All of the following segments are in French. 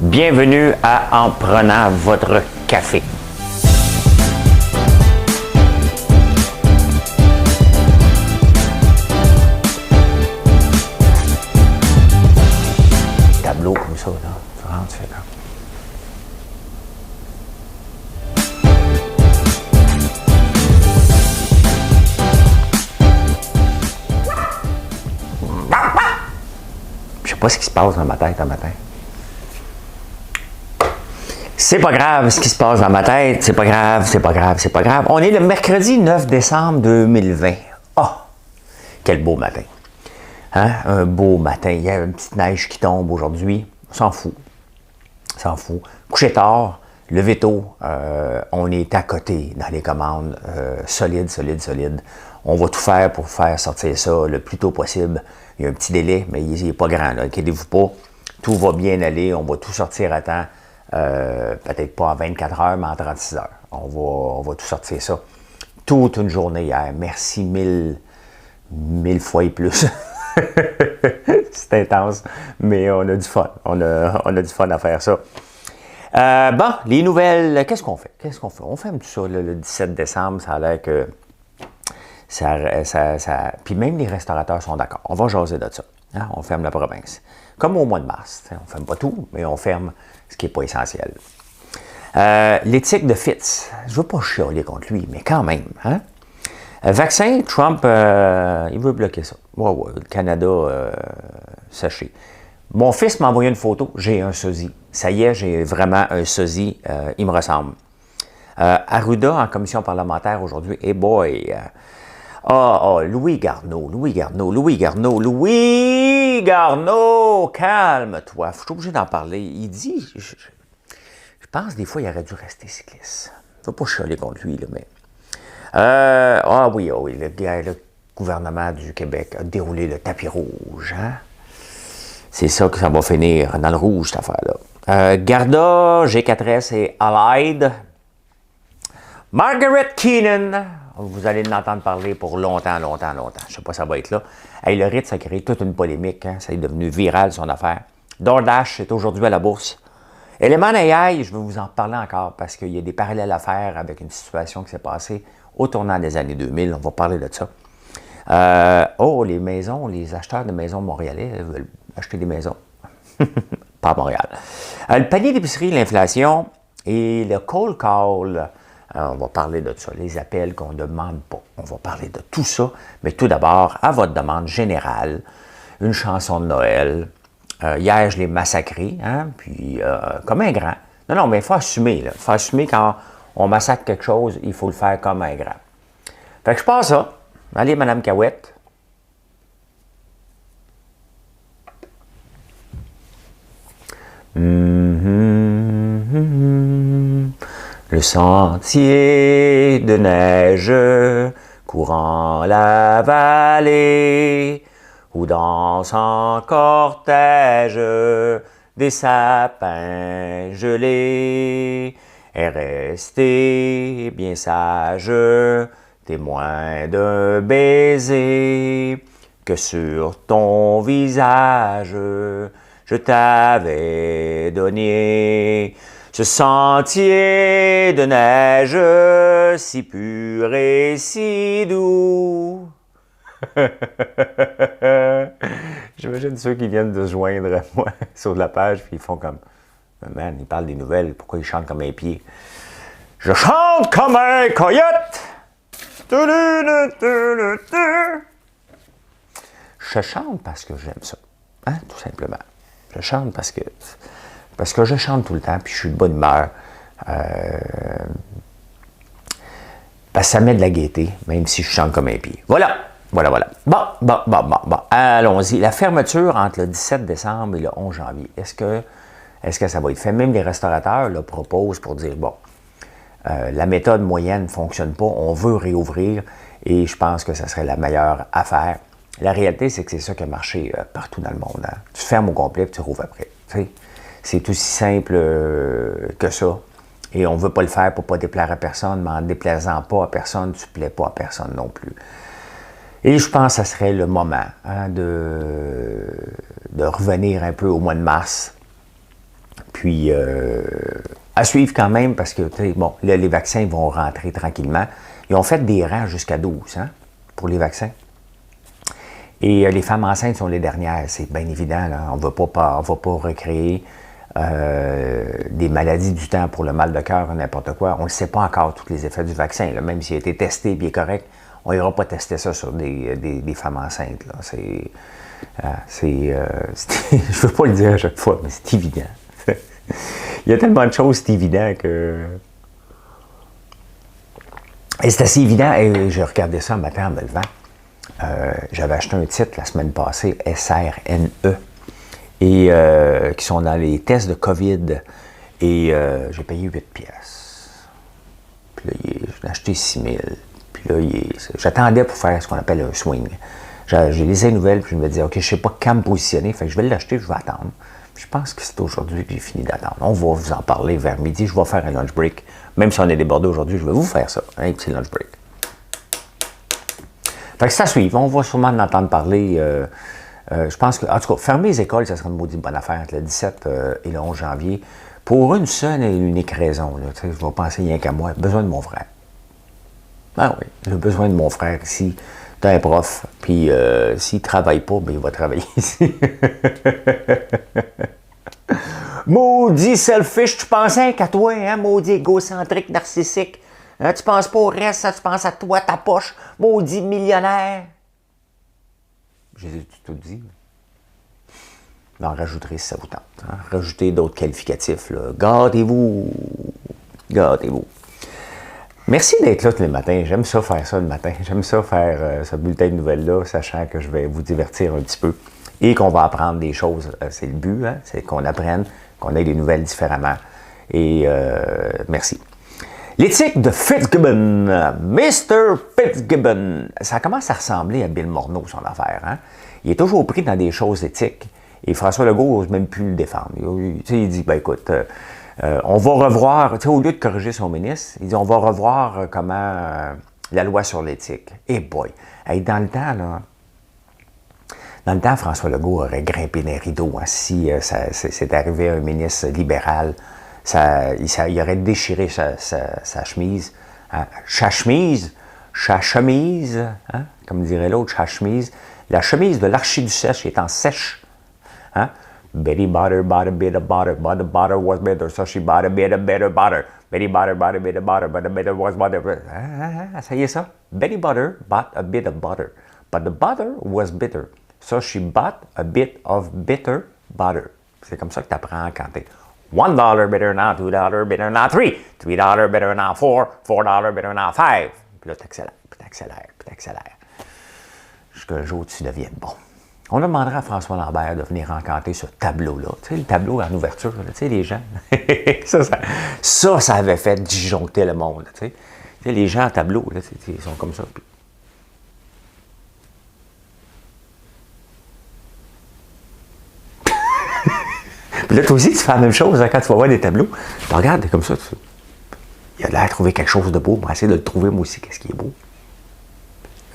Bienvenue à En prenant votre café. Tableau comme ça, là. Tu rentres, tu fais là. Je sais pas ce qui se passe dans ma tête un matin. C'est pas grave ce qui se passe dans ma tête, c'est pas grave, c'est pas grave, c'est pas grave. On est le mercredi 9 décembre 2020. Oh, quel beau matin. Hein? Un beau matin. Il y a une petite neige qui tombe aujourd'hui. On s'en fout. On s'en fout. Coucher tard, lever tôt. On est à côté dans les commandes. Solide. On va tout faire pour faire sortir ça le plus tôt possible. Il y a un petit délai, mais il n'est pas grand. Inquiétez-vous pas. Tout va bien aller. On va tout sortir à temps. Peut-être pas en 24 heures, mais en 36 heures. On va tout sortir ça. Toute une journée hier. Merci mille fois et plus. C'est intense, mais on a du fun. On a du fun à faire ça. Bon, les nouvelles, qu'est-ce qu'on fait? On fait tout ça le 17 décembre, ça a l'air que ça. Puis même les restaurateurs sont d'accord. On va jaser de ça. Hein? On ferme la province. Comme au mois de mars. On ne ferme pas tout, mais on ferme ce qui n'est pas essentiel. L'éthique de Fitz. Je ne veux pas chialer contre lui, mais quand même. Hein? Vaccin, Trump, il veut bloquer ça. Ouais, le Canada, sachez. Mon fils m'a envoyé une photo. J'ai un sosie. Ça y est, j'ai vraiment un sosie. Il me ressemble. Arruda en commission parlementaire aujourd'hui. Hey boy! Louis Garneau, calme-toi, je suis obligé d'en parler. Il dit, je pense des fois il aurait dû rester cycliste. Je ne veux pas chialer contre lui, là, mais... oui, le gouvernement du Québec a déroulé le tapis rouge. Hein? C'est ça que ça va finir dans le rouge, cette affaire-là. Garda, G4S et Allied. Margaret Keenan. Vous allez l'entendre parler pour longtemps. Je ne sais pas si ça va être là. Hey, le Ritz a créé toute une polémique. Hein? Ça est devenu viral, son affaire. DoorDash est aujourd'hui à la bourse. Element AI, je vais vous en parler encore parce qu'il y a des parallèles à faire avec une situation qui s'est passée au tournant des années 2000. On va parler de ça. Les maisons, les acheteurs de maisons montréalais veulent acheter des maisons. Pas à Montréal. Le panier d'épicerie, l'inflation et le cold call. On va parler de ça, les appels qu'on ne demande pas. On va parler de tout ça, mais tout d'abord, à votre demande générale, une chanson de Noël. Hier, je l'ai massacré, hein, puis comme un grand. Non, mais il faut assumer. Il faut assumer quand on massacre quelque chose, il faut le faire comme un grand. Fait que je passe ça. Allez, Madame Cahouette. Le sentier de neige courant la vallée, où danse en cortège des sapins gelés, est resté bien sage, témoin d'un baiser que sur ton visage je t'avais donné. Ce sentier de neige si pur et si doux. J'imagine ceux qui viennent de se joindre à moi sur la page, puis ils font comme, man, ils parlent des nouvelles, pourquoi ils chantent comme un pied? Je chante comme un coyote. Je chante parce que j'aime ça, hein, tout simplement. Je chante parce que je chante tout le temps, puis je suis de bonne humeur. Parce que ça met de la gaieté, même si je chante comme un pied. Voilà. Bon. Allons-y. La fermeture entre le 17 décembre et le 11 janvier, est-ce que ça va être fait? Même les restaurateurs le proposent pour dire, bon, la méthode moyenne ne fonctionne pas, on veut réouvrir, et je pense que ça serait la meilleure affaire. La réalité, c'est que c'est ça qui a marché partout dans le monde. Hein? Tu fermes au complet, puis tu rouvres après. Tu sais? C'est aussi simple que ça. Et on ne veut pas le faire pour ne pas déplaire à personne, mais en ne déplaisant pas à personne, tu ne plais pas à personne non plus. Et je pense que ça serait le moment de revenir un peu au mois de mars, Puis, à suivre quand même, parce que, bon, là, les vaccins vont rentrer tranquillement. Ils ont fait des rangs jusqu'à 12, hein, pour les vaccins. Et les femmes enceintes sont les dernières, c'est bien évident, là. On ne va pas recréer des maladies du temps pour le mal de cœur ou n'importe quoi. On ne sait pas encore tous les effets du vaccin, là. Même s'il a été testé et bien correct, on n'ira pas tester ça sur des femmes enceintes, là. Je ne veux pas le dire à chaque fois, mais c'est évident. Il y a tellement de choses, c'est évident que... Et c'est assez évident, et j'ai regardé ça un matin en me levant. J'avais acheté un titre la semaine passée, SRNE, et qui sont dans les tests de COVID, et j'ai payé 8 pièces. Puis là, j'ai acheté 6 000. Puis là, j'attendais pour faire ce qu'on appelle un swing. J'ai lisé les nouvelles, puis je me disais, OK, je ne sais pas quand me positionner, fait que je vais l'acheter, je vais attendre. Puis je pense que c'est aujourd'hui que j'ai fini d'attendre. On va vous en parler vers midi, je vais faire un lunch break. Même si on est débordé aujourd'hui, je vais vous faire ça, un petit lunch break. Fait que ça suit, on va sûrement en entendre parler. Je pense que, en tout cas, fermer les écoles, ça serait une maudite bonne affaire entre le 17 et le 11 janvier. Pour une seule et unique raison, là, je vais penser rien qu'à moi, besoin de mon frère. Ah oui, j'ai besoin de mon frère ici. T'es un prof, puis s'il ne travaille pas, ben, il va travailler ici. Maudit selfish, tu pensais qu'à toi, hein, maudit égocentrique, narcissique. Hein, tu penses pas au reste, hein, tu penses à toi, ta poche, maudit millionnaire. J'ai tout dit. J'en rajouterai si ça vous tente. Hein. Rajoutez d'autres qualificatifs. Là. Gardez-vous. Gardez-vous. Merci d'être là tous les matins. J'aime ça faire ça le matin. J'aime ça faire ce bulletin de nouvelles-là, sachant que je vais vous divertir un petit peu et qu'on va apprendre des choses. C'est le but, hein? C'est qu'on apprenne, qu'on ait des nouvelles différemment. Et merci. L'éthique de Fitzgibbon. Mr. Fitzgibbon. Ça commence à ressembler à Bill Morneau, son affaire. Hein? Il est toujours pris dans des choses éthiques. Et François Legault n'ose même plus le défendre. Il dit, ben écoute... on va revoir, tu sais, au lieu de corriger son ministre, il dit on va revoir comment la loi sur l'éthique. Eh boy! Hey, dans le temps, François Legault aurait grimpé des rideaux. Hein, si c'est arrivé à un ministre libéral, il aurait déchiré sa chemise. Hein, sa chemise, hein, comme dirait l'autre, sa chemise. La chemise de l'archiduchesse est en sèche. Hein? Betty bought a bit of butter, but the butter was bitter, so she bought a bit of better butter. Betty bought a bit of butter, but the butter was butter. Ça y est ça? Betty Butter bought a bit of butter, but the butter was bitter, so she bought a bit of bitter butter. C'est comme ça que tu apprends quand t'es $1 bitter now, $2 bitter now, $3 bitter now, $4 bitter now, $5. Puis là, t'accélères. Jusqu'à le jour où tu deviennes bon. On demandera à François Lambert de venir rencontrer ce tableau-là. Tu sais, le tableau en ouverture, là, tu sais, les gens. ça avait fait disjoncter le monde. Tu sais, les gens en tableau, là, ils sont comme ça. Puis là, toi aussi, tu fais la même chose hein, quand tu vas voir des tableaux. Tu regardes comme ça. Il a l'air de trouver quelque chose de beau. On va essayer de le trouver, moi aussi, qu'est-ce qui est beau.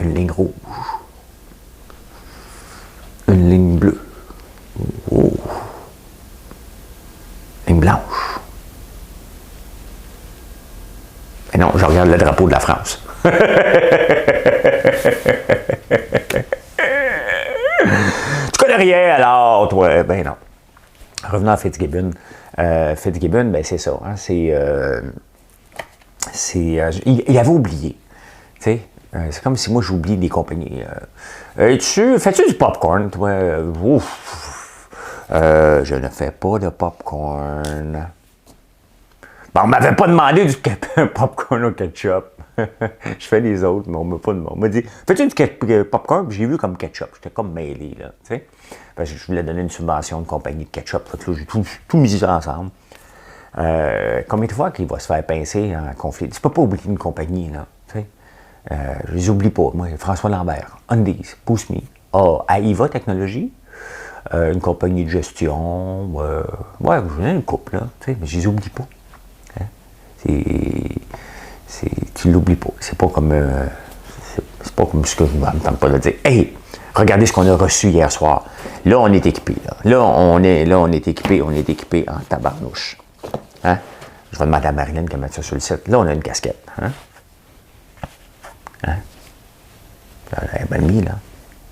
Une ligne rouge. Une ligne bleue. Oh. Ligne blanche. Mais non, je regarde le drapeau de la France. Tu connais rien alors, toi? Ben non. Revenons à Fitzgibbon. Fitzgibbon, ben c'est ça. Hein, il avait oublié. Tu sais? C'est comme si moi j'oublie des compagnies. Fais-tu du popcorn, toi? Je ne fais pas de popcorn. Bon, on m'avait pas demandé du popcorn au ketchup. Je fais les autres, mais on m'a pas demandé. On m'a dit, fais-tu du popcorn? Puis j'ai vu comme ketchup. J'étais comme mêlé, là. Tu sais? Parce que je voulais donner une subvention de compagnie de ketchup. Fait que là, j'ai tout mis ça ensemble. Combien de fois qu'il va se faire pincer en conflit? Tu peux pas oublier une compagnie, là. Tu sais? Je les oublie pas. Moi, François Lambert, Undies, Pousse Me, AIVA Technologies, une compagnie de gestion. Ouais, j'en ai une couple, là, tu sais, mais je les oublie pas. Hein? Tu l'oublies pas. C'est pas comme ce que je ne m'entends pas de dire. Hey, Regardez ce qu'on a reçu hier soir. Là, on est équipé. Là, on est équipé en tabarnouche. Hein? Je vais demander à Marilyn qu'elle mette ça sur le site. Là, on a une casquette. Hein? Hein? Elle est bien mis, là.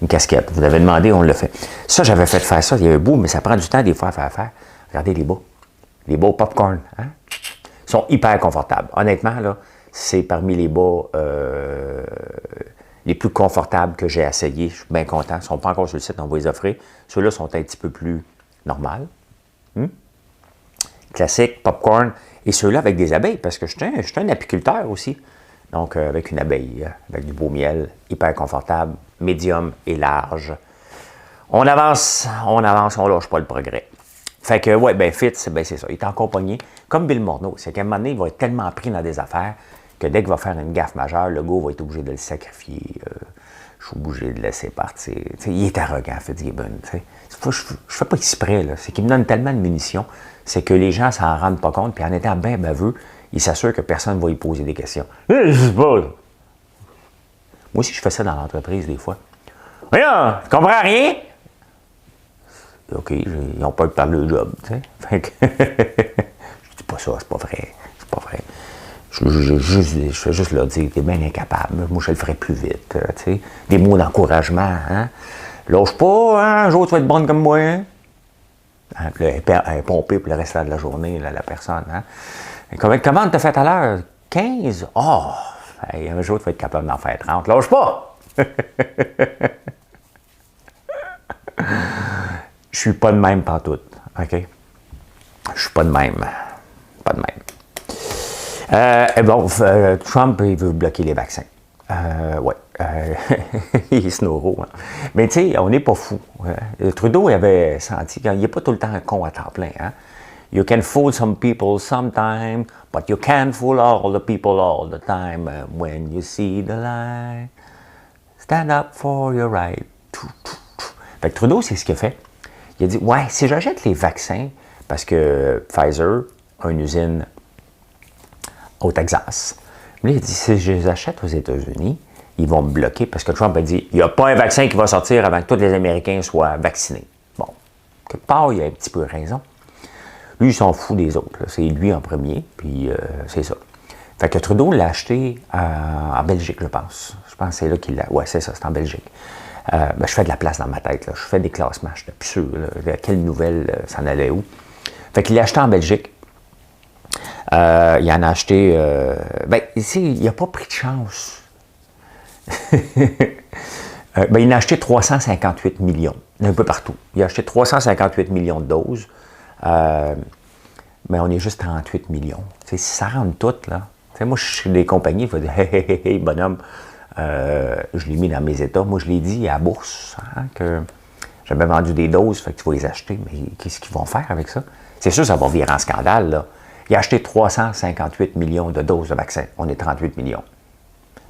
Une casquette. Vous avez demandé, on l'a fait. Ça, j'avais fait faire ça. Il y avait beau, mais ça prend du temps des fois à faire. Regardez les bas. Les bas popcorn. Hein? Ils sont hyper confortables. Honnêtement, là, c'est parmi les bas les plus confortables que j'ai essayé. Je suis bien content. Ils ne sont pas encore sur le site, on va les offrir. Ceux-là sont un petit peu plus normaux. Classique, popcorn. Et ceux-là avec des abeilles, parce que je suis un apiculteur aussi. Donc, avec une abeille, avec du beau miel, hyper confortable, médium et large. On avance, on lâche pas le progrès. Fait que, ouais, ben Fitz, ben c'est ça. Il est encore pogné. Comme Bill Morneau, c'est qu'à un moment donné, il va être tellement pris dans des affaires que dès qu'il va faire une gaffe majeure, le gars va être obligé de le sacrifier. Je suis obligé de le laisser partir. T'sais, il est arrogant, Fitzgibbon. Je fais pas exprès, là. C'est qu'il me donne tellement de munitions, c'est que les gens s'en rendent pas compte, puis en étant bien baveux, il s'assure que personne ne va lui poser des questions. Je sais pas. Moi aussi, je fais ça dans l'entreprise des fois. Voyons, tu comprends rien? OK, ils n'ont pas de parler de job, tu sais. Fait que je dis pas ça, c'est pas vrai. C'est pas vrai. Je fais juste leur dire, t'es bien incapable. Moi, je le ferai plus vite, tu sais. Des mots d'encouragement, hein. Lâche pas, hein, un jour, tu vas être bonne comme moi, hein. Puis là, elle est pompée pour le restant de la journée, là, la personne, hein. Comment t'as fait à l'heure? 15? Oh! Hey, un jour, tu vas être capable d'en faire 30. Lâche pas! Je suis pas de même pantoute, OK? Je suis pas de même. Pas de même. Trump, il veut bloquer les vaccins. Ouais. Il est snoro. Hein. Mais tu sais, on n'est pas fou. Hein. Trudeau, il avait senti qu'il n'est pas tout le temps un con à temps plein. Hein? You can fool some people sometime, but you can't fool all the people all the time. When you see the light, stand up for your right. Fait que Trudeau, c'est ce qu'il a fait. Il a dit, ouais, si j'achète les vaccins, parce que Pfizer a une usine au Texas. Mais il a dit, si je les achète aux États-Unis, ils vont me bloquer, parce que Trump a dit, il n'y a pas un vaccin qui va sortir avant que tous les Américains soient vaccinés. Bon, quelque part, il a un petit peu raison. Lui, il s'en fout des autres. C'est lui en premier, puis c'est ça. Fait que Trudeau l'a acheté en Belgique, je pense. Je pense que c'est là qu'il l'a... Ouais, c'est ça, c'est en Belgique. Je fais de la place dans ma tête. Là. Je fais des classements. Je n'étais plus sûr. Là, quelle nouvelle s'en allait où. Fait qu'il l'a acheté en Belgique. Il en a acheté... ici, il n'a pas pris de chance. Il en a acheté 358 millions. Un peu partout. Il a acheté 358 millions de doses. Mais on est juste 38 millions. T'sais, si ça rentre tout, là... moi, je suis des compagnies, je vais dire, hey, bonhomme, je l'ai mis dans mes états. Moi, je l'ai dit à la bourse, hein, que j'avais vendu des doses, fait que tu vas les acheter. Mais qu'est-ce qu'ils vont faire avec ça? C'est sûr, ça va virer en scandale, là. Il a acheté 358 millions de doses de vaccins. On est 38 millions.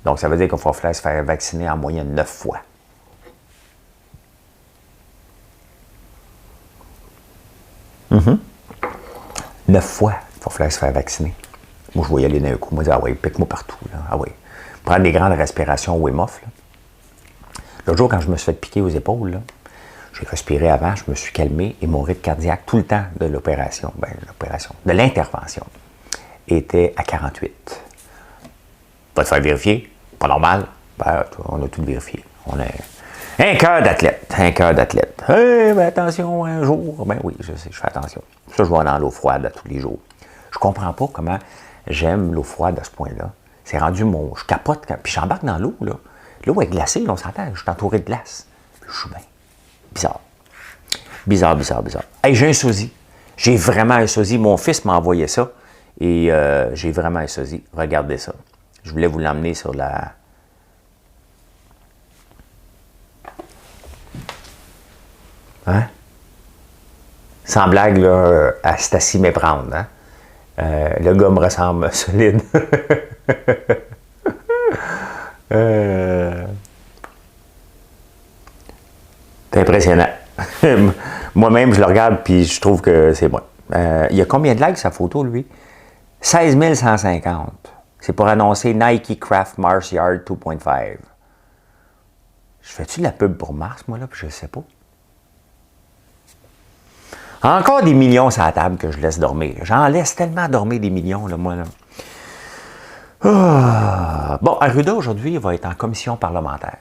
Donc, ça veut dire qu'il va falloir se faire vacciner en moyenne 9 fois. Mm-hmm. 9 fois, il va falloir se faire vacciner. Moi, je vais y aller d'un coup. Moi, je dis, ah oui, pique-moi partout. Là. Ah oui. Prendre des grandes respirations Wim Hof. L'autre jour, quand je me suis fait piquer aux épaules, là, j'ai respiré avant, je me suis calmé et mon rythme cardiaque, tout le temps de l'opération, de l'intervention, était à 48. Va te faire vérifier. Pas normal. On a tout vérifié. On a un cœur d'athlète. Hey, ben attention, un jour. Ben oui, je sais, je fais attention. Ça, je vais dans l'eau froide à tous les jours. Je comprends pas comment j'aime l'eau froide à ce point-là. C'est rendu mon... Je capote, puis j'embarque dans l'eau, là. L'eau est glacée, là, on s'entend, je suis entouré de glace. Je suis bien. Bizarre. Hey, j'ai un sosie. J'ai vraiment un sosie. Mon fils m'a envoyé ça. Et j'ai vraiment un sosie. Regardez ça. Je voulais vous l'emmener sur la... Hein? Sans blague, là, c'est à s'y méprendre, hein? Le gars me ressemble solide. C'est impressionnant. Moi-même, je le regarde puis je trouve que c'est bon. Il y a combien de likes sa photo, lui? 16 150. C'est pour annoncer Nike Craft Mars Yard 2.5. Je fais-tu de la pub pour Mars, moi, là, puis je ne sais pas. Encore des millions sur la table que je laisse dormir. J'en laisse tellement dormir des millions, là, moi, là. Ah. Bon, Arruda, aujourd'hui, il va être en commission parlementaire.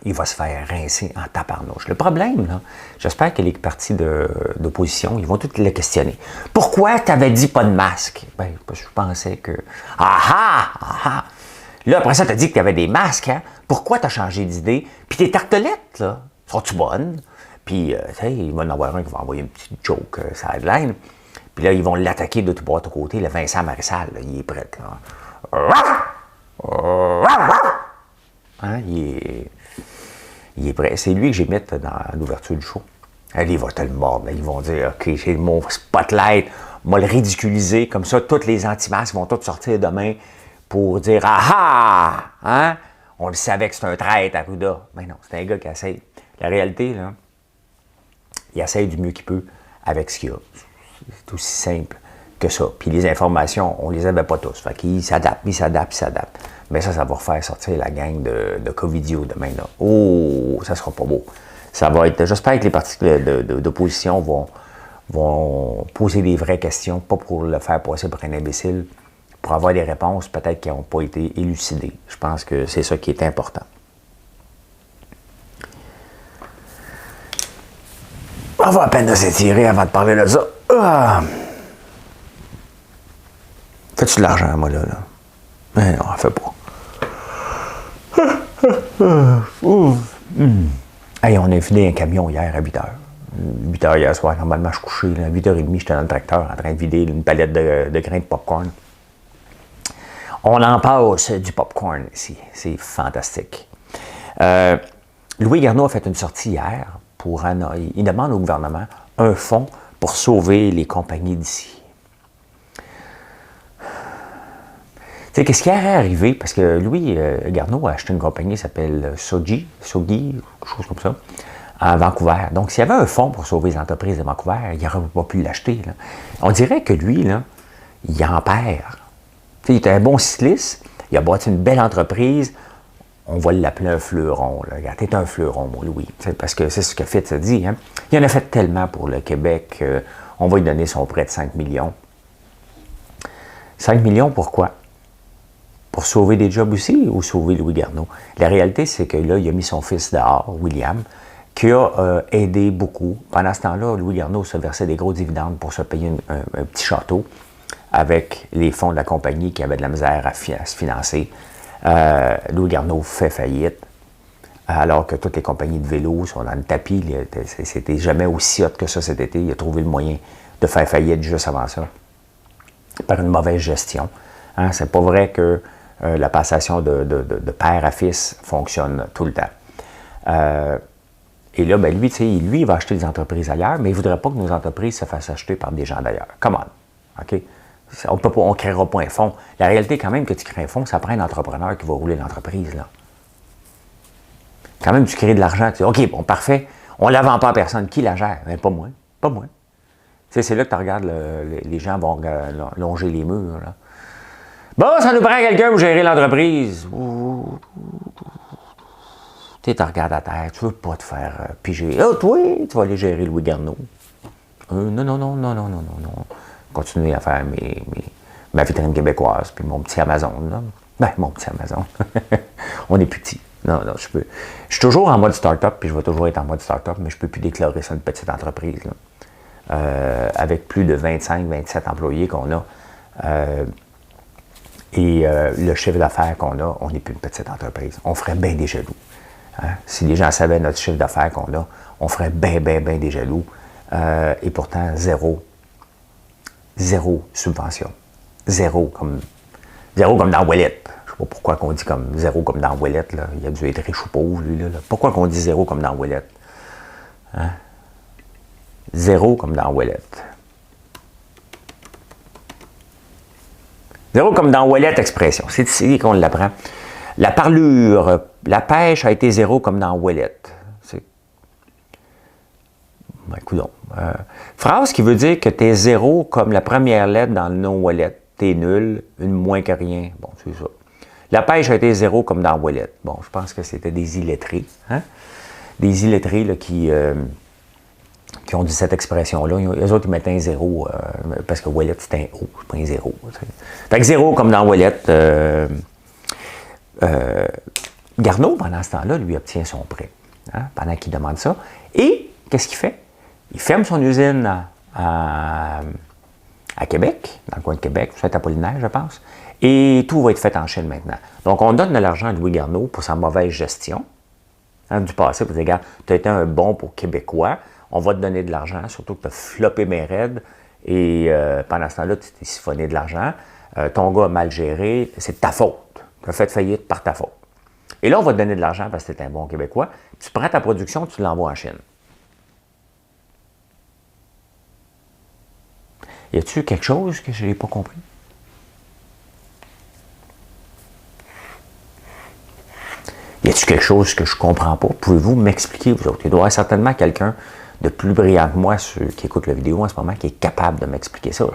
Il va se faire rincer en taparnouche. Le problème, là, j'espère que les partis d'opposition, ils vont tous le questionner. Pourquoi tu avais dit pas de masque? Ben, parce que je pensais que... Ah ah! Ah ah! Là, après ça, tu as dit que tu avais des masques, hein? Pourquoi tu as changé d'idée? Puis tes tartelettes, là, sont-tu bonnes? Puis, tu sais, il va y en avoir un qui va envoyer une petite joke sur la headline. Puis là, ils vont l'attaquer de tout bord, de tout côté. Le Vincent Marissal, là, il est prêt. Hein? Il est prêt. C'est lui que j'ai mis dans l'ouverture du show. Allez, il va te le mordre. Ils vont dire, OK, j'ai mon spotlight, m'a le ridiculiser. Comme ça, tous les anti-masques vont tous sortir demain pour dire, ah ah! Hein? On le savait que c'est un traître, Arruda. Mais non, c'est un gars qui essaie. La réalité, là, il essaie du mieux qu'il peut avec ce qu'il a. C'est aussi simple que ça. Puis les informations, on les avait pas tous. Fait qu'il s'adapte, il s'adapte. Mais ça va refaire sortir la gang de Covidio demain, là. Oh, ça sera pas beau. Ça va être... J'espère que les partis d'opposition vont poser des vraies questions, pas pour le faire passer pour un imbécile, pour avoir des réponses peut-être qui n'ont pas été élucidées. Je pense que c'est ça qui est important. On va à peine de s'étirer avant de parler de ça. Ah. Fais-tu de l'argent, moi, là? Mais non, on ne fait pas. Hey, on a vidé un camion hier à 8h. 8h hier soir, normalement, je suis couché. À 8h30, j'étais dans le tracteur en train de vider une palette de grains de popcorn. On en passe du popcorn ici. C'est fantastique. Louis Garneau a fait une sortie hier pour... Il demande au gouvernement un fonds pour sauver les compagnies d'ici. Tu sais, qu'est-ce qui est arrivé? Parce que Louis Garneau a acheté une compagnie qui s'appelle Sogi, quelque chose comme ça, à Vancouver. Donc, s'il y avait un fonds pour sauver les entreprises de Vancouver, il n'aurait pas pu l'acheter. On dirait que lui, là, il en perd. Tu sais, il était un bon cycliste, il a bâti une belle entreprise, on va l'appeler un fleuron. Regarde, t'es un fleuron, mon Louis. Parce que c'est ce que Fitz a dit. Hein? Il en a fait tellement pour le Québec, on va lui donner son prêt de 5 millions. 5 millions, pourquoi? Pour sauver des jobs aussi ou sauver Louis Garneau? La réalité, c'est que là, il a mis son fils dehors, William, qui a aidé beaucoup. Pendant ce temps-là, Louis Garneau se versait des gros dividendes pour se payer un petit château avec les fonds de la compagnie qui avaient de la misère à se financer. Louis Garneau fait faillite, alors que toutes les compagnies de vélo sont dans le tapis. C'était jamais aussi hot que ça cet été. Il a trouvé le moyen de faire faillite juste avant ça, par une mauvaise gestion. Hein? C'est pas vrai que la passation de père à fils fonctionne tout le temps. Et là, ben lui, il va acheter des entreprises ailleurs, mais il ne voudrait pas que nos entreprises se fassent acheter par des gens d'ailleurs. Come on. OK? On ne créera pas un fonds. La réalité, quand même, que tu crées un fonds, ça prend un entrepreneur qui va rouler l'entreprise, là. Quand même, tu crées de l'argent. Tu dis, OK, bon, parfait. On ne la vend pas à personne. Qui la gère? Ben, pas moi. Pas moi. Tu sais, c'est là que tu regardes, les gens vont longer les murs, là. Bon, ça nous prend quelqu'un pour gérer l'entreprise. Tu regardes à terre, tu veux pas te faire piger. Oh, toi, tu vas aller gérer Louis Garneau. Non. Continuer à faire ma vitrine québécoise, puis mon petit Amazon, là. Ben, mon petit Amazon. On est petit. Non, je suis toujours en mode start-up, puis je vais toujours être en mode start-up, mais je ne peux plus déclarer ça une petite entreprise, là. Avec plus de 25-27 employés qu'on a, et le chiffre d'affaires qu'on a, on n'est plus une petite entreprise. On ferait bien des jaloux. Hein? Si les gens savaient notre chiffre d'affaires qu'on a, on ferait bien des jaloux. Et pourtant, zéro subvention. Zéro comme dans Ouellet. Je ne sais pas pourquoi on dit comme zéro comme dans Ouellet. Là. Il a dû être riche ou pauvre, lui. Là. Pourquoi qu'on dit zéro comme dans Ouellet? Hein? Zéro comme dans Ouellet. Zéro comme dans Ouellet expression. C'est ici qu'on l'apprend. La parlure, la pêche a été zéro comme dans Ouellet. Ben, coudonc. Phrase qui veut dire que t'es zéro comme la première lettre dans le nom Ouellet. T'es nul, une moins que rien. Bon, c'est ça. La pêche a été zéro comme dans Ouellet. Bon, je pense que c'était des illettrés. Hein? Des illettrés là, qui ont dit cette expression-là. Les autres, ils mettaient un zéro parce que Ouellet, c'était un O, c'est pas un zéro. T'sais. Fait que zéro comme dans Ouellet. Garneau, pendant ce temps-là, lui obtient son prêt. Hein, pendant qu'il demande ça. Et qu'est-ce qu'il fait? Il ferme son usine à Québec, dans le coin de Québec, Saint-Apollinaire, je pense. Et tout va être fait en Chine maintenant. Donc, on donne de l'argent à Louis Garneau pour sa mauvaise gestion du passé. Pour dire, regarde, tu as été un bon pour Québécois, on va te donner de l'argent, surtout que tu as floppé mes raids. Et pendant ce temps-là, tu t'es siphonné de l'argent. Ton gars a mal géré, c'est de ta faute. Tu as fait faillite par ta faute. Et là, on va te donner de l'argent parce que tu es un bon Québécois. Tu prends ta production, tu l'envoies en Chine. Y a-t-il quelque chose que je n'ai pas compris? Y a-t-il quelque chose que je ne comprends pas? Pouvez-vous m'expliquer, vous autres? Il doit y avoir certainement quelqu'un de plus brillant que moi qui écoute la vidéo en ce moment qui est capable de m'expliquer ça.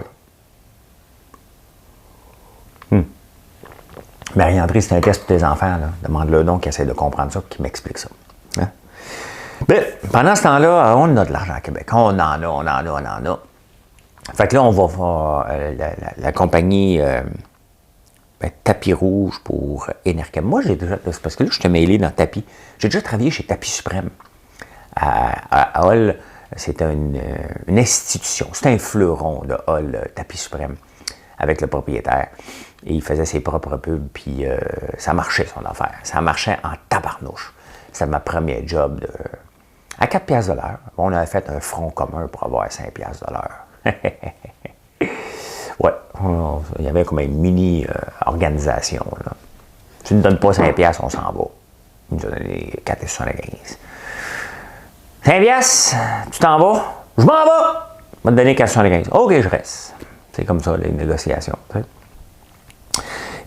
Marie-André, c'est un test pour tes enfants. Demande-le donc qui essaie de comprendre ça, qui m'explique ça. Hein? Mais, pendant ce temps-là, on a de l'argent à Québec. On en a. Fait que là, on va voir la compagnie Tapis Rouge pour Enerkem. Moi, j'ai déjà, parce que là, je suis mêlé dans Tapis. J'ai déjà travaillé chez Tapis Suprême. À Hall, c'était une institution. C'était un fleuron de Hall, Tapis Suprême, avec le propriétaire. Et il faisait ses propres pubs, puis ça marchait, son affaire. Ça marchait en tabarnouche. C'était ma première job à 4 piastres de l'heure. On avait fait un front commun pour avoir 5 piastres de l'heure. Ouais, il y avait comme une mini-organisation. Tu ne donnes pas 5 piastres, on s'en va. Il nous a donné 4,75. 5 piastres, tu t'en vas? Je m'en vais! Je vais te donner 4,75. OK, je reste. C'est comme ça, les négociations. T'sais.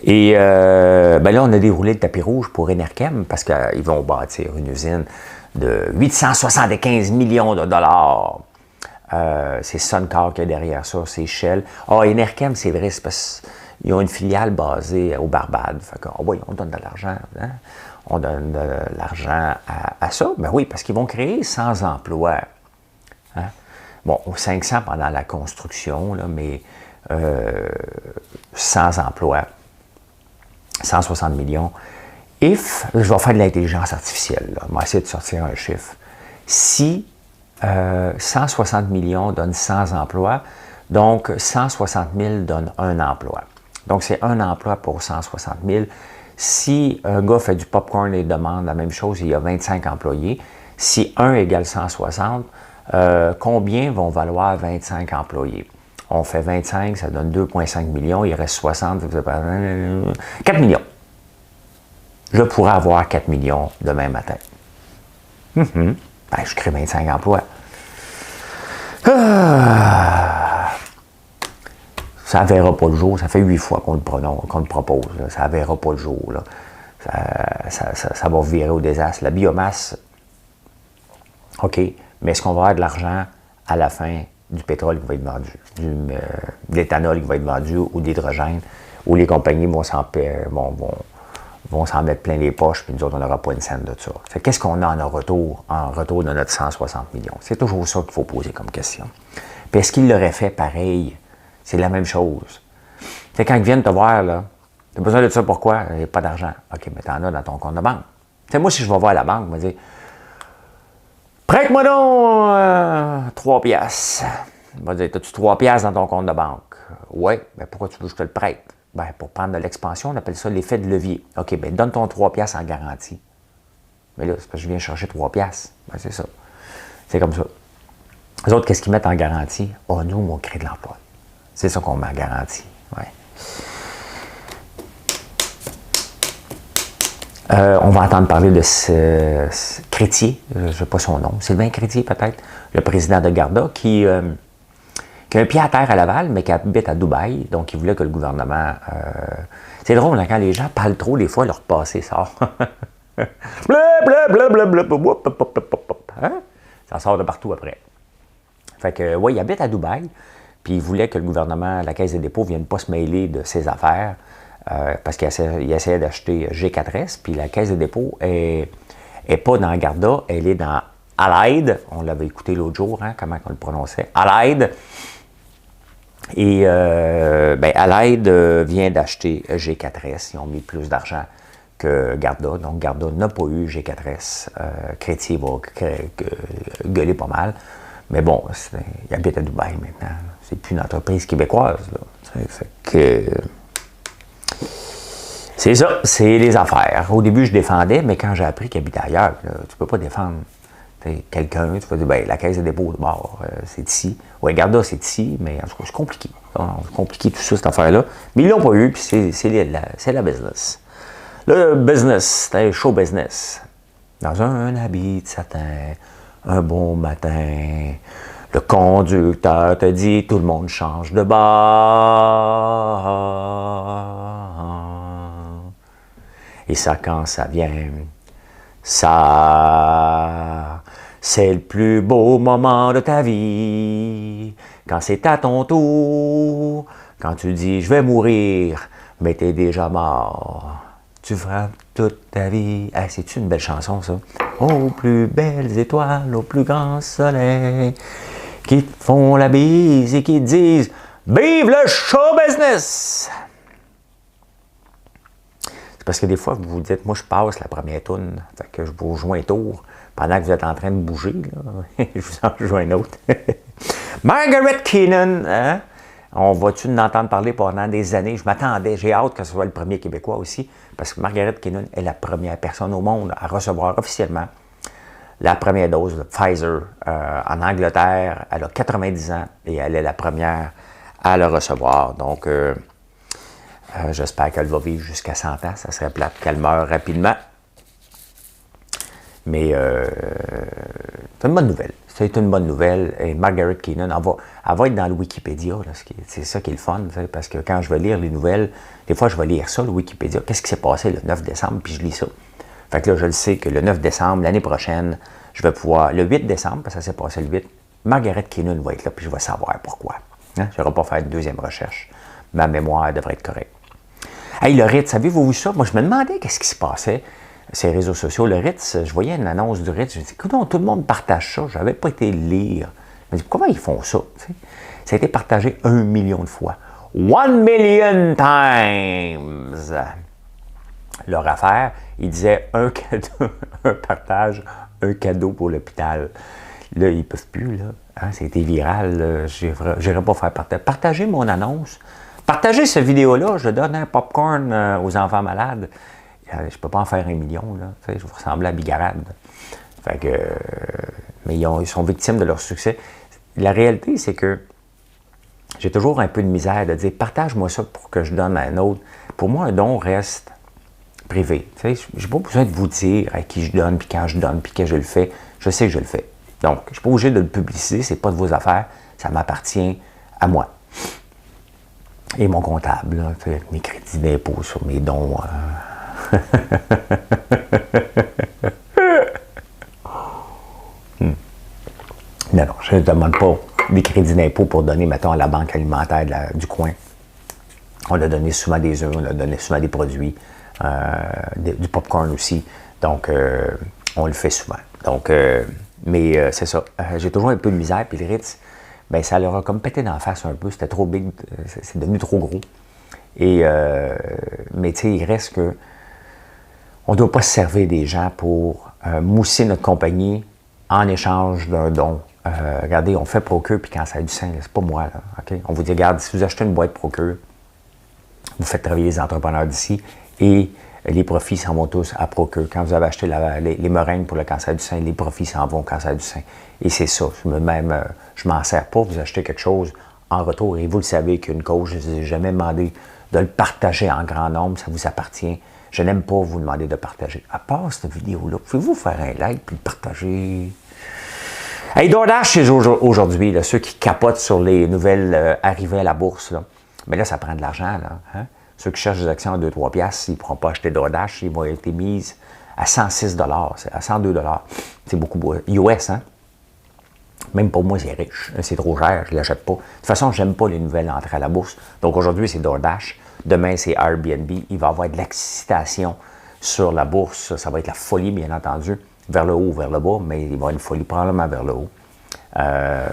Et ben là, on a déroulé le tapis rouge pour Enerkem parce qu'ils vont bâtir une usine de 875 millions de dollars. C'est Suncor qui est derrière ça, c'est Shell. Enerkem, c'est vrai, c'est parce qu'ils ont une filiale basée aux Barbades. Fait que, oui, on donne de l'argent. Hein? On donne de l'argent à ça. Ben oui, parce qu'ils vont créer 100 emplois. Hein? Bon, 500 pendant la construction, là, mais 100 emplois. 160 millions. Je vais faire de l'intelligence artificielle. Là. On va essayer de sortir un chiffre. Si 160 millions donne 100 emplois, donc 160 000 donne un emploi. Donc, c'est un emploi pour 160 000. Si un gars fait du popcorn et demande la même chose, il y a 25 employés. Si 1 égale 160, combien vont valoir 25 employés? On fait 25, ça donne 2,5 millions, il reste 60, ça fait 4 millions. Je pourrais avoir 4 millions demain matin. Ben, je crée 25 emplois. Ça ne verra pas le jour. Ça fait 8 fois qu'on le propose. Là. Ça ne verra pas le jour. Là. Ça va virer au désastre. La biomasse, OK, mais est-ce qu'on va avoir de l'argent à la fin du pétrole qui va être vendu, de l'éthanol qui va être vendu ou d'hydrogène, où les compagnies vont s'en mettre plein les poches, puis nous autres, on n'aura pas une scène de ça. Qu'est-ce qu'on a en retour de notre 160 millions? C'est toujours ça qu'il faut poser comme question. Puis est-ce qu'ils l'auraient fait pareil? C'est la même chose. C'est quand ils viennent te voir, là, tu as besoin de ça, pourquoi? Il n'y a pas d'argent. OK, mais tu en as dans ton compte de banque. T'sais, moi, si je vais voir la banque, je me dis, prête-moi donc 3 piastres. Il va dire, as-tu 3 piastres dans ton compte de banque? Oui, mais pourquoi tu veux que je te le prête? Ben, pour prendre de l'expansion, on appelle ça l'effet de levier. OK, bien, donne ton 3 piastres en garantie. Mais là, c'est parce que je viens chercher 3 piastres. Ben, c'est ça. C'est comme ça. Les autres, qu'est-ce qu'ils mettent en garantie? Nous, on crée de l'emploi. C'est ça qu'on met en garantie. Ouais. On va entendre parler de ce Crétier, je ne sais pas son nom, Sylvain Crétier peut-être, le président de Garda, qui a un pied à terre à Laval, mais qui habite à Dubaï, donc il voulait que le gouvernement... C'est drôle, hein, quand les gens parlent trop, des fois, leur passé sort. Hein? Ça sort de partout après. Fait que, oui, il habite à Dubaï, puis il voulait que le gouvernement, la Caisse des dépôts, ne vienne pas se mêler de ses affaires. parce qu'il essayait d'acheter G4S, puis la caisse de dépôt est pas dans Garda, elle est dans Allied. On l'avait écouté l'autre jour, hein, comment on le prononçait. Allied. Et Allied vient d'acheter G4S. Ils ont mis plus d'argent que Garda. Donc, Garda n'a pas eu G4S. Crétier va gueuler pas mal. Mais bon, il habite à Dubaï maintenant. C'est plus une entreprise québécoise. Fait que... C'est ça, c'est les affaires. Au début, je défendais, mais quand j'ai appris qu'il habitait ailleurs, là, tu peux pas défendre quelqu'un. Tu vas dire, ben, la caisse de dépôt de bord, c'est ici. Oui, Garda, c'est ici, mais en tout cas, c'est compliqué. C'est compliqué tout ça, cette affaire-là. Mais ils l'ont pas eu, puis c'est la business. Le business, c'est un show business. Dans un habit de satin, un bon matin, le conducteur te dit, tout le monde change de bord. Et ça, quand ça vient, ça, c'est le plus beau moment de ta vie. Quand c'est à ton tour, quand tu dis, je vais mourir, mais t'es déjà mort. Tu feras toute ta vie. Hey, c'est-tu une belle chanson, ça? Aux plus belles étoiles, au plus grand soleil, qui te font la bise et qui te disent, vive le show business! Parce que des fois, vous vous dites, moi, je passe la première toune, fait que je vous rejoins un tour pendant que vous êtes en train de bouger. Là. Je vous en rejoins un autre. Margaret Keenan, hein? On va-tu en entendre parler pendant des années? Je m'attendais, j'ai hâte que ce soit le premier Québécois aussi, parce que Margaret Keenan est la première personne au monde à recevoir officiellement la première dose de Pfizer en Angleterre. Elle a 90 ans et elle est la première à le recevoir. Donc, j'espère qu'elle va vivre jusqu'à 100 ans. Ça serait plate qu'elle meure rapidement. Mais c'est une bonne nouvelle. C'est une bonne nouvelle. Et Margaret Keenan, elle va être dans le Wikipédia. C'est ça qui est le fun. Parce que quand je vais lire les nouvelles, des fois, je vais lire ça, le Wikipédia. Qu'est-ce qui s'est passé le 9 décembre? Puis je lis ça. Fait que là, je le sais que le 9 décembre, l'année prochaine, je vais pouvoir... Le 8 décembre, parce que ça s'est passé le 8, Margaret Keenan va être là, puis je vais savoir pourquoi. Hein? Je n'aurai pas fait de deuxième recherche. Ma mémoire devrait être correcte. Hey, le Ritz, savez-vous ça? Moi, je me demandais qu'est-ce qui se passait sur les réseaux sociaux. Le Ritz, je voyais une annonce du Ritz. Je me dis, écoute, tout le monde partage ça. Je n'avais pas été lire. Je me dis, comment ils font ça? T'sais? Ça a été partagé 1 million de fois. 1 million times! Leur affaire, ils disaient un cadeau, un partage, un cadeau pour l'hôpital. Là, ils ne peuvent plus, là. Hein, ça a été viral. Je n'irai pas faire partager. Partagez mon annonce. Partagez cette vidéo-là, je donne un popcorn aux enfants malades. Je ne peux pas en faire 1 million, là. Je vais ressembler à Bigarade. Fait que, mais ils sont victimes de leur succès. La réalité, c'est que j'ai toujours un peu de misère de dire partage-moi ça pour que je donne à un autre. Pour moi, un don reste privé. Je n'ai pas besoin de vous dire à qui je donne, puis quand je donne, puis que je le fais. Je sais que je le fais. Donc, je ne suis pas obligé de le publiciser, ce n'est pas de vos affaires, ça m'appartient à moi. Et mon comptable, là, mes crédits d'impôt sur mes dons. Non, je ne demande pas des crédits d'impôt pour donner, mettons, à la banque alimentaire du coin. On a donné souvent des œufs, on a donné souvent des produits, du popcorn aussi. Donc, on le fait souvent. Donc, mais c'est ça. J'ai toujours un peu de misère. Puis le Ritz, ben ça leur a comme pété d'en face un peu. C'était trop big. C'est devenu trop gros. Et, mais tu sais, il reste que on ne doit pas se servir des gens pour mousser notre compagnie en échange d'un don. Regardez, on fait Procure puis Cancer du sein, c'est pas moi, là. Okay? On vous dit, regarde, si vous achetez une boîte Procure, vous faites travailler les entrepreneurs d'ici et les profits s'en vont tous à Procure. Quand vous avez acheté les meringues pour le cancer du sein, les profits s'en vont au cancer du sein. Et c'est ça. Je m'en sers pas. Vous achetez quelque chose en retour et vous le savez qu'une cause, je ne vous ai jamais demandé de le partager en grand nombre. Ça vous appartient. Je n'aime pas vous demander de partager. À part cette vidéo-là, pouvez-vous faire un like puis le partager? Hey, DoorDash, c'est aujourd'hui, là, ceux qui capotent sur les nouvelles arrivées à la bourse. Là. Mais là, ça prend de l'argent. Là, hein? Ceux qui cherchent des actions à 2-3 piastres, ils ne pourront pas acheter DoorDash. Ils vont être mis à 106 $, à 102 $. C'est beaucoup US, hein? Même pour moi, c'est riche. C'est trop cher, je ne l'achète pas. De toute façon, je n'aime pas les nouvelles entrées à la bourse. Donc aujourd'hui, c'est DoorDash. Demain, c'est Airbnb. Il va y avoir de l'excitation sur la bourse. Ça va être la folie, bien entendu, vers le haut ou vers le bas, mais il va y avoir une folie probablement vers le haut.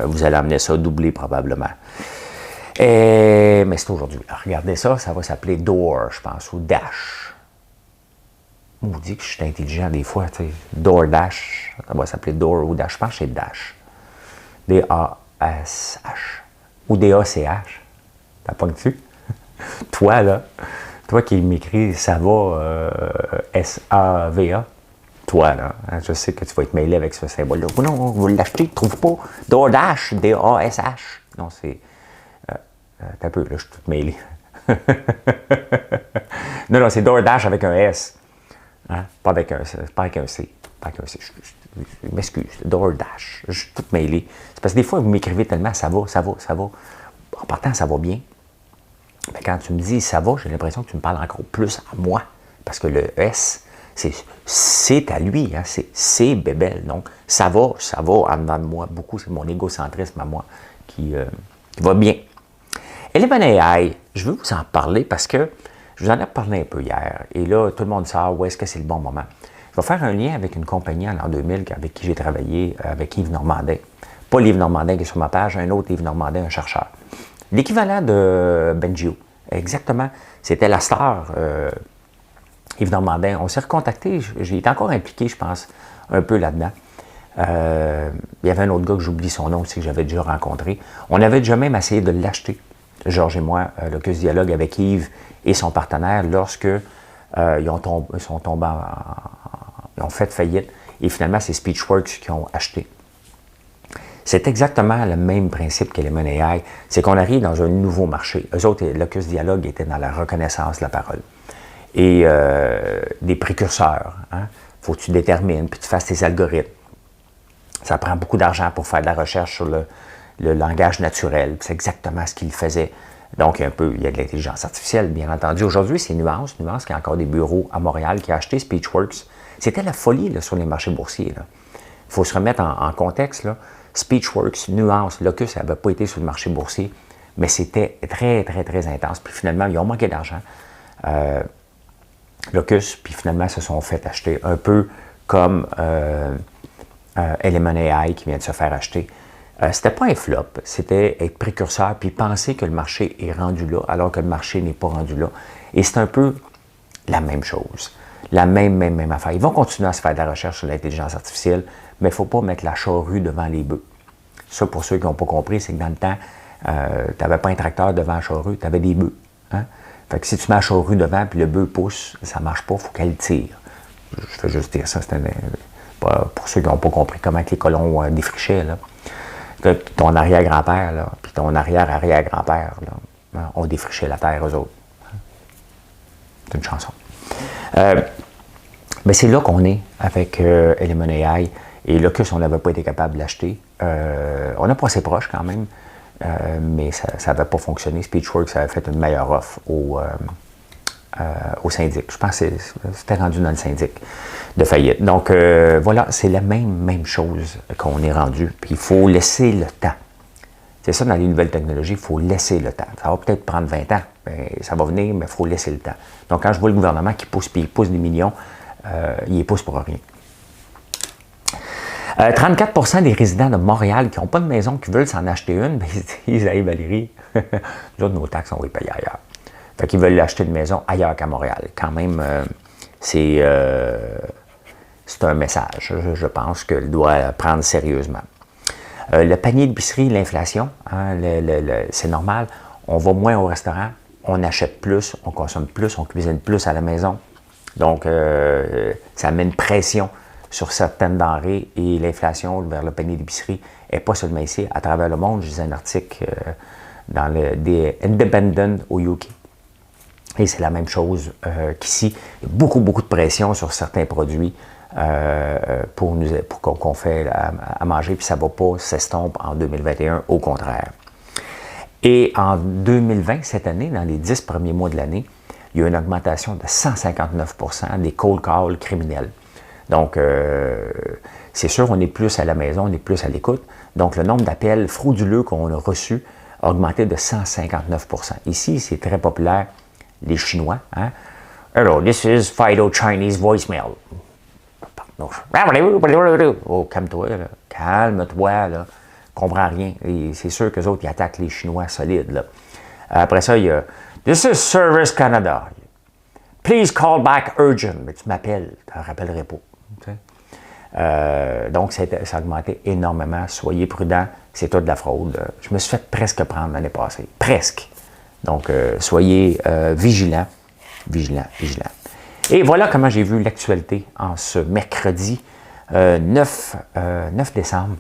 Vous allez amener ça doubler probablement. Mais c'est aujourd'hui. Regardez ça, ça va s'appeler Door, je pense, ou Dash. On vous dit que je suis intelligent des fois, tu sais. DoorDash, ça va s'appeler Door ou Dash. Je pense que c'est Dash. D-A-S-H. Ou D-A-C-H. T'as pas dessus? Toi, là, toi qui m'écris ça va, S-A-V-A. Toi, là, hein, je sais que tu vas être mêlé avec ce symbole-là. Non, vous l'achetez, tu ne trouves pas. DoorDash, D-A-S-H. Non, c'est. T'as un peu, là, je suis tout mêlé. non, c'est DoorDash avec un S. Hein? Pas avec un C. Pas avec un C. Je m'excuse. DoorDash. Je suis tout mêlé. C'est parce que des fois, vous m'écrivez tellement ça va. En partant, ça va bien. Mais quand tu me dis ça va, j'ai l'impression que tu me parles encore plus à moi. Parce que le S, c'est à lui. Hein? C'est bébelle. Donc, ça va en dedans de moi. Beaucoup, c'est mon égocentrisme à moi qui va bien. Element AI, je veux vous en parler parce que je vous en ai parlé un peu hier. Et là, tout le monde sait où est-ce que c'est le bon moment. Je vais faire un lien avec une compagnie en l'an 2000 avec qui j'ai travaillé, avec Yves Normandin. Pas Yves Normandin qui est sur ma page, un autre Yves Normandin, un chercheur. L'équivalent de Bengio. Exactement. C'était la star, Yves Normandin. On s'est recontacté. J'ai été encore impliqué, je pense, un peu là-dedans. Il y avait un autre gars que j'oublie son nom aussi, que j'avais déjà rencontré. On avait déjà même essayé de l'acheter, Georges et moi, Locus Dialogue avec Yves et son partenaire, lorsque ils ont fait faillite. Et finalement, c'est Speechworks qui ont acheté. C'est exactement le même principe qu'Element AI. C'est qu'on arrive dans un nouveau marché. Eux autres, Locus Dialogue était dans la reconnaissance de la parole. Et des précurseurs. Hein? Faut que tu détermines, puis tu fasses tes algorithmes. Ça prend beaucoup d'argent pour faire de la recherche sur le langage naturel. C'est exactement ce qu'ils faisaient. Donc, il y a de l'intelligence artificielle, bien entendu. Aujourd'hui, c'est Nuance qui a encore des bureaux à Montréal, qui a acheté Speechworks. C'était la folie là, sur les marchés boursiers. Il faut se remettre en contexte. Là. Speechworks, Nuance, Locus n'avait pas été sur le marché boursier, mais c'était très, très, très intense. Puis finalement, ils ont manqué d'argent. Locus, puis finalement, se sont fait acheter un peu comme Element AI qui vient de se faire acheter. C'était pas un flop, c'était être précurseur puis penser que le marché est rendu là, alors que le marché n'est pas rendu là. Et c'est un peu la même chose, la même affaire. Ils vont continuer à se faire de la recherche sur l'intelligence artificielle, mais il ne faut pas mettre la charrue devant les bœufs. Ça, pour ceux qui n'ont pas compris, c'est que dans le temps, tu n'avais pas un tracteur devant la charrue, tu avais des bœufs. Hein? Fait que si tu mets la charrue devant puis le bœuf pousse, ça ne marche pas, il faut qu'elle tire. Je fais juste dire ça, pour ceux qui n'ont pas compris comment les colons défrichaient. Là. Ton arrière-grand-père, là, puis ton arrière-arrière-grand-père, là, ont défriché la terre, eux autres. C'est une chanson. Mais c'est là qu'on est avec Element AI. Et Locus, on n'avait pas été capable de l'acheter. On a passé proche quand même, mais ça n'avait pas fonctionné. Speechworks avait fait une meilleure offre au syndic. Je pense que c'était rendu dans le syndic de faillite. Donc, voilà, c'est la même chose qu'on est rendu. Puis, il faut laisser le temps. C'est ça, dans les nouvelles technologies, il faut laisser le temps. Ça va peut-être prendre 20 ans, mais ça va venir, mais il faut laisser le temps. Donc, quand je vois le gouvernement qui pousse, puis il pousse des millions, il les pousse pour rien. 34% des résidents de Montréal qui n'ont pas de maison, qui veulent s'en acheter une, bien, ils disent « Hey Valérie, nous autres, nos taxes, on va les payer ailleurs. » Fait qu'ils veulent acheter une maison ailleurs qu'à Montréal. Quand même, c'est un message, je pense, qu'elle doit prendre sérieusement. Le panier d'épicerie, l'inflation, hein, c'est normal. On va moins au restaurant, on achète plus, on consomme plus, on cuisine plus à la maison. Donc, ça met une pression sur certaines denrées et l'inflation vers le panier d'épicerie n'est pas seulement ici. À travers le monde, je lisais un article dans des Independent au UK. Et c'est la même chose qu'ici. Il y a beaucoup de pression sur certains produits pour qu'on fait à manger, puis ça ne va pas s'estomper en 2021, au contraire. Et en 2020, cette année, dans les 10 premiers mois de l'année, il y a une augmentation de 159% des cold calls criminels. Donc, c'est sûr, on est plus à la maison, on est plus à l'écoute. Donc, le nombre d'appels frauduleux qu'on a reçus a augmenté de 159%. Ici, c'est très populaire les Chinois. Hein? Hello, this is Fido Chinese voicemail. Oh, calme-toi, là. Calme-toi, là. Comprends rien. C'est sûr qu'eux autres, ils attaquent les Chinois solides, là. Après ça, il y a This is Service Canada. Please call back urgent. Mais tu m'appelles, tu ne te rappellerai pas. Donc, ça a augmenté énormément. Soyez prudents, c'est tout de la fraude. Je me suis fait presque prendre l'année passée. Presque. Donc, soyez vigilants. Vigilants. Et voilà comment j'ai vu l'actualité en ce mercredi 9 décembre.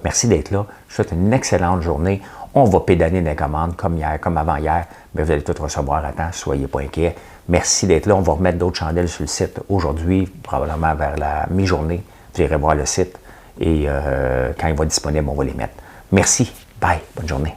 Merci d'être là. Je vous souhaite une excellente journée. On va pédaler des commandes comme hier, comme avant-hier, mais vous allez tout recevoir à temps, soyez pas inquiets. Merci d'être là. On va remettre d'autres chandelles sur le site aujourd'hui, probablement vers la mi-journée. Vous irez voir le site et quand il va être disponible, on va les mettre. Merci. Bye. Bonne journée.